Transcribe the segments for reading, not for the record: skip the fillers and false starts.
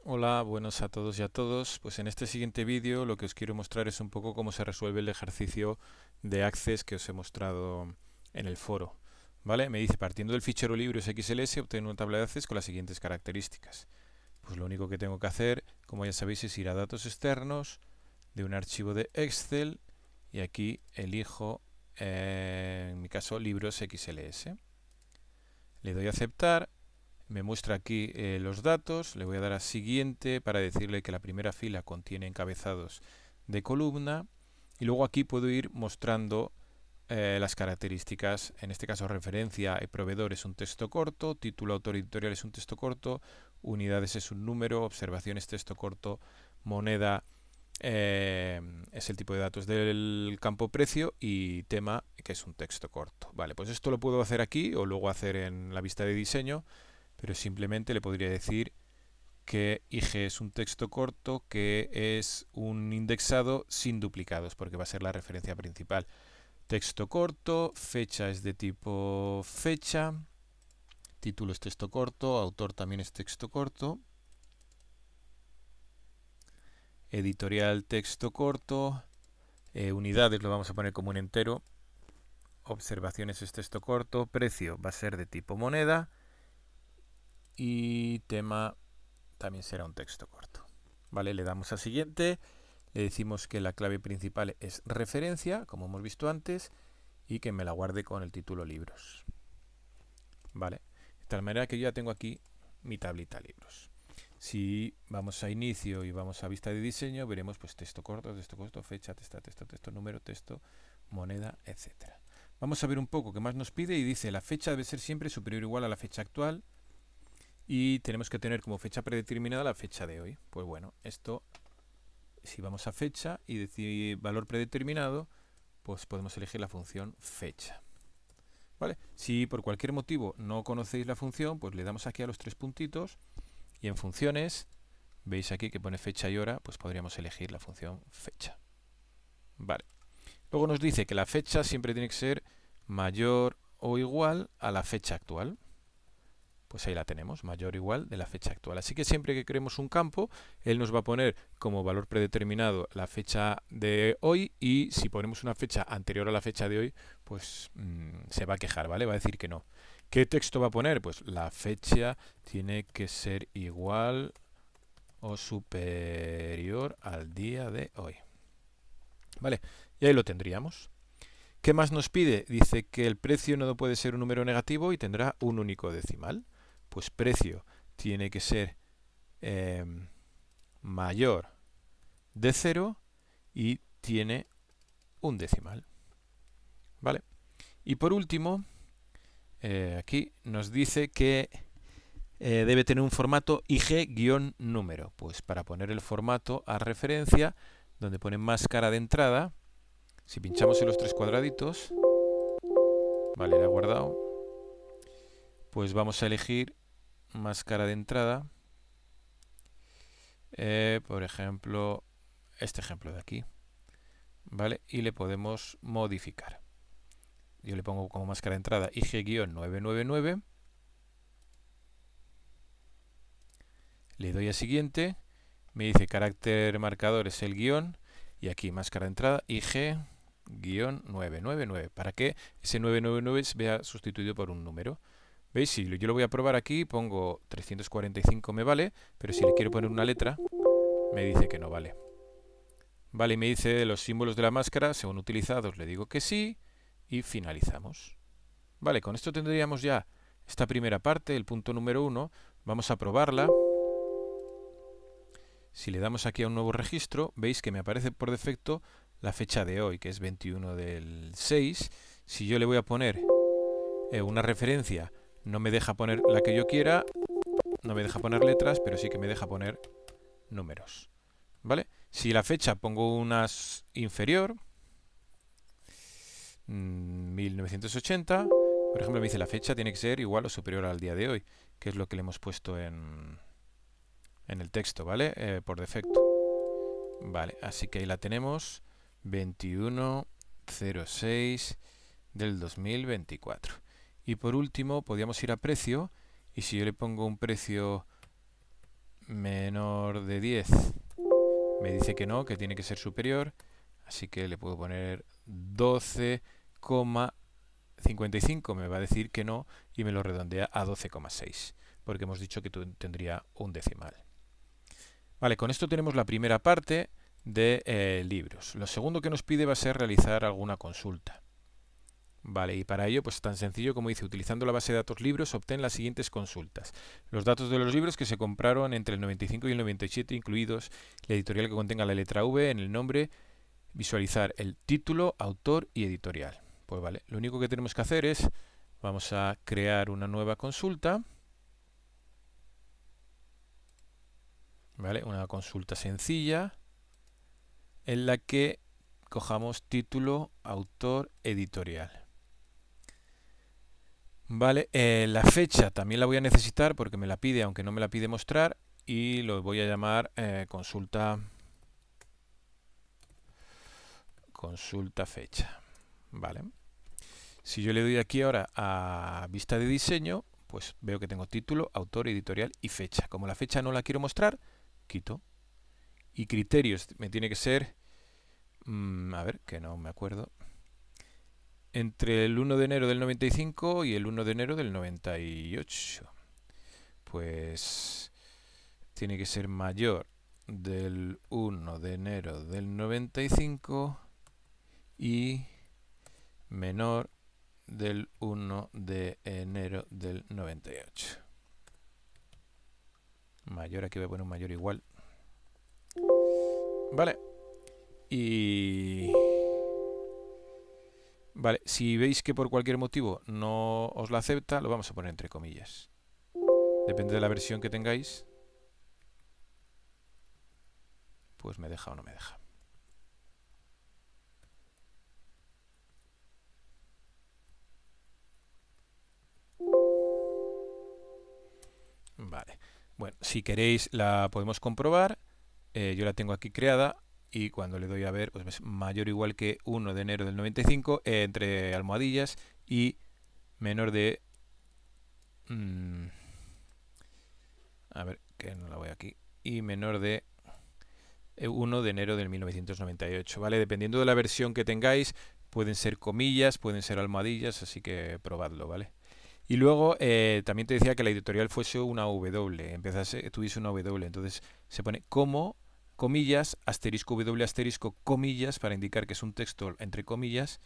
Hola, buenos a todos y a todos. Pues en este siguiente vídeo lo que os quiero mostrar es un poco cómo se resuelve el ejercicio de Access que os he mostrado en el foro. ¿Vale? Me dice, partiendo del fichero libros XLS, obtener una tabla de Access con las siguientes características. Pues lo único que tengo que hacer, como ya sabéis, es ir a datos externos de un archivo de Excel y aquí elijo, en mi caso, libros XLS. Le doy a aceptar. Me muestra aquí los datos, le voy a dar a siguiente para decirle que la primera fila contiene encabezados de columna y luego aquí puedo ir mostrando las características, en este caso referencia y proveedor es un texto corto, título, autor, editorial es un texto corto, unidades es un número, observaciones texto corto, moneda es el tipo de datos del campo precio y tema que es un texto corto. Vale, pues esto lo puedo hacer aquí o luego hacer en la vista de diseño, pero simplemente le podría decir que IG es un texto corto que es un indexado sin duplicados porque va a ser la referencia principal. Texto corto, fecha es de tipo fecha, título es texto corto, autor también es texto corto, editorial texto corto, unidades lo vamos a poner como un entero, observaciones es texto corto, precio va a ser de tipo moneda y tema también será un texto corto. Vale, le damos a siguiente, le decimos que la clave principal es referencia, como hemos visto antes, y que me la guarde con el título libros. Vale, de tal manera que yo ya tengo aquí mi tablita libros. Si vamos a inicio y vamos a vista de diseño, veremos pues texto corto, fecha, texto, número, texto, moneda, etcétera. Vamos a ver un poco qué más nos pide y dice la fecha debe ser siempre superior o igual a la fecha actual y tenemos que tener como fecha predeterminada la fecha de hoy. Pues bueno, esto si vamos a fecha y decir valor predeterminado, pues podemos elegir la función fecha. ¿Vale? Si por cualquier motivo no conocéis la función, pues le damos aquí a los tres puntitos y en funciones, veis aquí que pone fecha y hora, pues podríamos elegir la función fecha. Vale. Luego nos dice que la fecha siempre tiene que ser mayor o igual a la fecha actual. Pues ahí la tenemos, mayor o igual de la fecha actual. Así que siempre que creemos un campo, él nos va a poner como valor predeterminado la fecha de hoy y si ponemos una fecha anterior a la fecha de hoy, pues se va a quejar, ¿vale? Va a decir que no. ¿Qué texto va a poner? Pues la fecha tiene que ser igual o superior al día de hoy. ¿Vale? Y ahí lo tendríamos. ¿Qué más nos pide? Dice que el precio no puede ser un número negativo y tendrá un único decimal. Pues precio tiene que ser eh, mayor de 0 y tiene un decimal. ¿Vale? Y por último, aquí nos dice que debe tener un formato IG-número. Pues para poner el formato a referencia, donde pone máscara de entrada, si pinchamos en los tres cuadraditos, vale, le ha guardado, pues vamos a elegir máscara de entrada, por ejemplo, este ejemplo de aquí, ¿vale? Y le podemos modificar. Yo le pongo como máscara de entrada IG-999, le doy a siguiente, me dice carácter marcador es el guión, y aquí máscara de entrada IG-999, para que ese 999 se vea sustituido por un número. ¿Veis? Si yo lo voy a probar aquí, pongo 345 me vale, pero si le quiero poner una letra, me dice que no vale. Vale, y me dice los símbolos de la máscara, según utilizados, le digo que sí, y finalizamos. Vale, con esto tendríamos ya esta primera parte, el punto número 1. Vamos a probarla. Si le damos aquí a un nuevo registro, veis que me aparece por defecto la fecha de hoy, que es 21 del 6. Si yo le voy a poner una referencia, no me deja poner la que yo quiera, no me deja poner letras, pero sí que me deja poner números. ¿Vale? Si la fecha pongo una inferior, 1980, por ejemplo, me dice la fecha tiene que ser igual o superior al día de hoy, que es lo que le hemos puesto en el texto, ¿vale? Por defecto. Vale, así que ahí la tenemos, 21/06 del 2024. Y por último, podríamos ir a precio, y si yo le pongo un precio menor menor de 10 me dice que no, que tiene que ser superior, así que le puedo poner 12,55, me va a decir que no y me lo redondea a 12,6, porque hemos dicho que tendría un decimal. Vale, con esto tenemos la primera parte de libros. Lo segundo que nos pide va a ser realizar alguna consulta. Vale, y para ello, pues tan sencillo como dice, utilizando la base de datos libros, obtén las siguientes consultas. Los datos de los libros que se compraron entre el 95 y el 97, incluidos la editorial que contenga la letra V en el nombre, visualizar el título, autor y editorial. Pues vale, lo único que tenemos que hacer es, vamos a crear una nueva consulta. Vale, una consulta sencilla en la que cojamos título, autor, editorial. Vale, la fecha también la voy a necesitar porque me la pide, aunque no me la pide mostrar, y lo voy a llamar consulta fecha. Vale. Si yo le doy aquí ahora a vista de diseño, pues veo que tengo título, autor, editorial y fecha. Como la fecha no la quiero mostrar, quito. Y criterios, me tiene que ser, a ver, que no me acuerdo, entre el 1 de enero del 95 y el 1 de enero del 98. Pues tiene que ser mayor del 1 de enero del 95 y menor del 1 de enero del 98. Mayor, aquí voy a poner un mayor igual. Vale. Y... Vale, si veis que por cualquier motivo no os la acepta, lo vamos a poner entre comillas. Depende de la versión que tengáis, pues me deja o no me deja. Vale. Bueno, si queréis la podemos comprobar. Yo la tengo aquí creada y cuando le doy a ver, pues es mayor o igual que 1 de enero del 95 entre almohadillas y menor de... a ver, que no la voy aquí. Y menor de 1 de enero del 1998, ¿vale? Dependiendo de la versión que tengáis, pueden ser comillas, pueden ser almohadillas, así que probadlo, ¿vale? Y luego también te decía que la editorial fuese una W, tuviese una W, entonces se pone como, comillas, asterisco W, asterisco, comillas, para indicar que es un texto entre comillas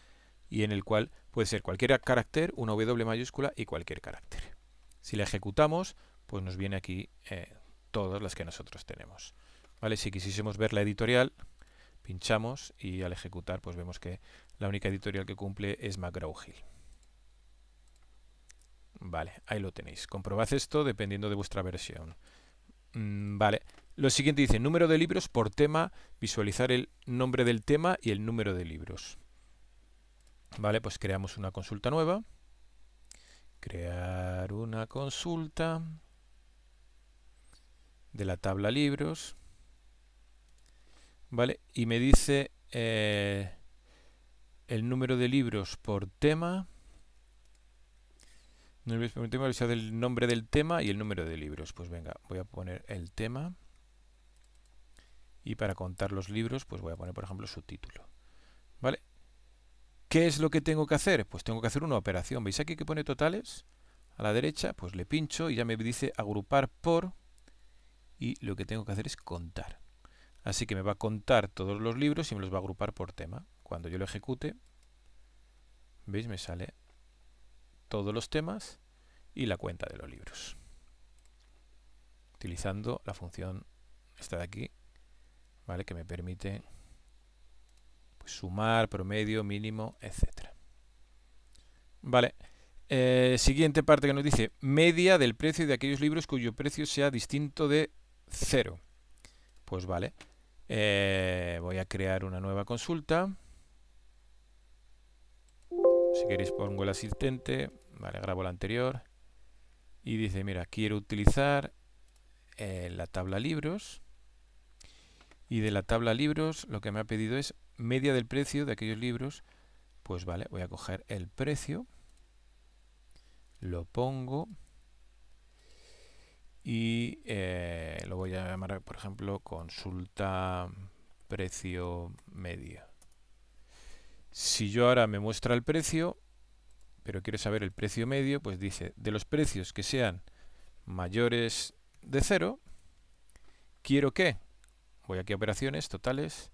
y en el cual puede ser cualquier carácter, una W mayúscula y cualquier carácter. Si la ejecutamos, pues nos viene aquí todas las que nosotros tenemos. ¿Vale? Si quisiésemos ver la editorial, pinchamos y al ejecutar pues vemos que la única editorial que cumple es McGraw-Hill. Vale, ahí lo tenéis. Comprobad esto dependiendo de vuestra versión. Vale, lo siguiente dice número de libros por tema, visualizar el nombre del tema y el número de libros. Vale, pues creamos una consulta nueva. Crear una consulta de la tabla libros. Vale, y me dice el número de libros por tema. El nombre del tema y el número de libros. Pues venga, voy a poner el tema. Y para contar los libros, pues voy a poner, por ejemplo, su título. ¿Vale? ¿Qué es lo que tengo que hacer? Pues tengo que hacer una operación. ¿Veis aquí que pone totales? A la derecha, pues le pincho y ya me dice agrupar por. Y lo que tengo que hacer es contar. Así que me va a contar todos los libros y me los va a agrupar por tema. Cuando yo lo ejecute, ¿veis? Me sale todos los temas y la cuenta de los libros. Utilizando la función esta de aquí, ¿vale? Que me permite pues, sumar, promedio, mínimo, etc. Vale. Siguiente parte que nos dice media del precio de aquellos libros cuyo precio sea distinto de 0. Pues vale. Voy a crear una nueva consulta. Si queréis pongo el asistente. Vale, grabo la anterior. Y dice, mira, quiero utilizar la tabla libros. Y de la tabla libros lo que me ha pedido es media del precio de aquellos libros. Pues vale, voy a coger el precio. Lo pongo. y lo voy a llamar, por ejemplo, consulta precio medio. Si yo ahora me muestra el precio, pero quiero saber el precio medio, pues dice, de los precios que sean mayores de 0, quiero que, voy aquí a operaciones totales,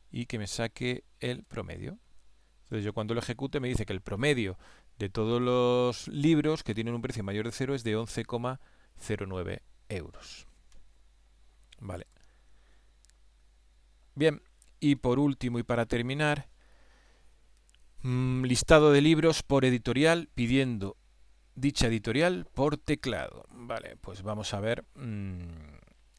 y que me saque el promedio. Entonces yo cuando lo ejecute me dice que el promedio de todos los libros que tienen un precio mayor de 0 es de 11,09 euros. Vale. Bien, y por último y para terminar, listado de libros por editorial pidiendo dicha editorial por teclado. Vale, pues vamos a ver.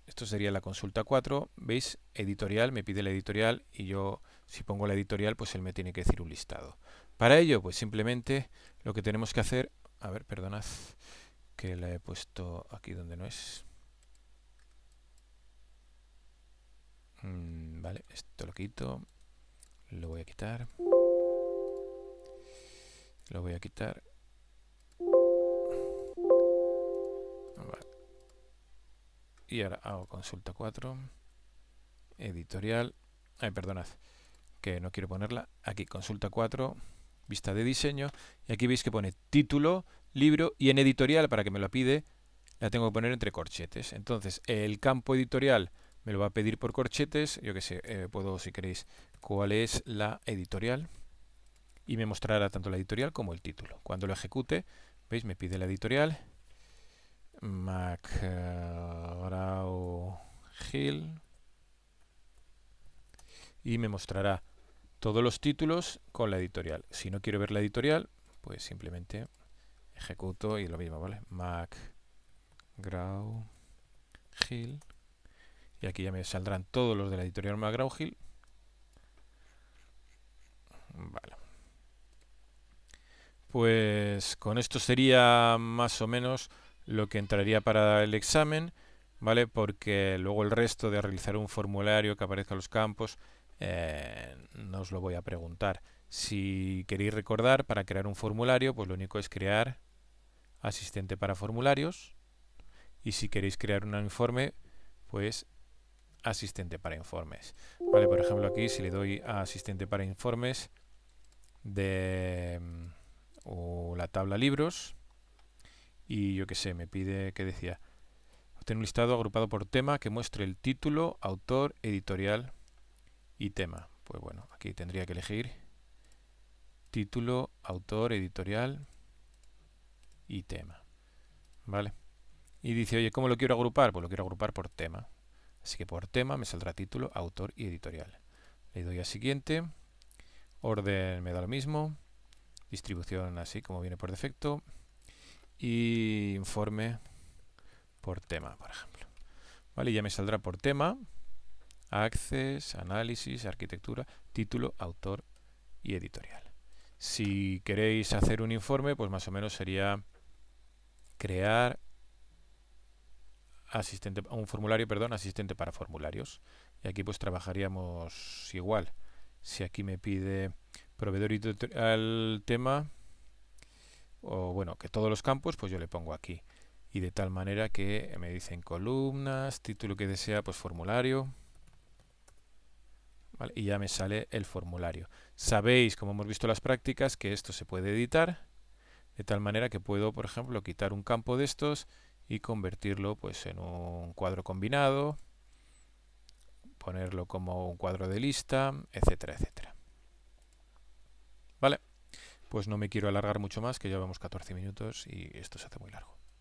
Esto sería la consulta 4. ¿Veis? Editorial, me pide la editorial y yo, si pongo la editorial, pues él me tiene que decir un listado. Para ello, pues simplemente lo que tenemos que hacer... A ver, perdonad, que la he puesto aquí donde no es. Vale, esto lo quito. Lo voy a quitar. Lo voy a quitar. Vale. Y ahora hago consulta 4. Editorial. Ay, perdonad, que no quiero ponerla. Aquí, consulta 4. Vista de diseño. Y aquí veis que pone título, libro, y en editorial, para que me lo pide, la tengo que poner entre corchetes. Entonces, el campo editorial me lo va a pedir por corchetes. Yo que sé, puedo, si queréis, cuál es la editorial. Y me mostrará tanto la editorial como el título. Cuando lo ejecute, veis, me pide la editorial. McGraw-Hill. Y me mostrará todos los títulos con la editorial. Si no quiero ver la editorial, pues simplemente ejecuto y lo mismo, ¿vale? McGraw-Hill. Y aquí ya me saldrán todos los de la editorial McGraw-Hill. Vale. Pues con esto sería más o menos lo que entraría para el examen, ¿vale? Porque luego el resto de realizar un formulario que aparezca en los campos, no os lo voy a preguntar. Si queréis recordar, para crear un formulario, pues lo único es crear asistente para formularios. Y si queréis crear un informe, pues asistente para informes. Vale, por ejemplo aquí si le doy a asistente para informes de la tabla libros y yo que sé, me pide, que decía, obtener un listado agrupado por tema que muestre el título, autor, editorial y tema. Pues bueno, aquí tendría que elegir título, autor, editorial y tema. ¿Vale? Y dice, oye, ¿cómo lo quiero agrupar? Pues lo quiero agrupar por tema. Así que por tema me saldrá título, autor y editorial. Le doy a siguiente. Orden me da lo mismo. Distribución así como viene por defecto. Y informe por tema, por ejemplo. Vale, y ya me saldrá por tema. Access, análisis, arquitectura, título, autor y editorial. Si queréis hacer un informe, pues más o menos sería crear un formulario, perdón, asistente para formularios. Y aquí pues trabajaríamos igual. Si aquí me pide proveedor editorial tema, o bueno, que todos los campos, pues yo le pongo aquí. Y de tal manera que me dicen columnas, título que desea, pues formulario. ¿Vale? Y ya me sale el formulario. Sabéis, como hemos visto en las prácticas, que esto se puede editar. De tal manera que puedo, por ejemplo, quitar un campo de estos y convertirlo pues en un cuadro combinado, ponerlo como un cuadro de lista, etcétera, etcétera. Vale, pues no me quiero alargar mucho más, que ya vamos 14 minutos y esto se hace muy largo.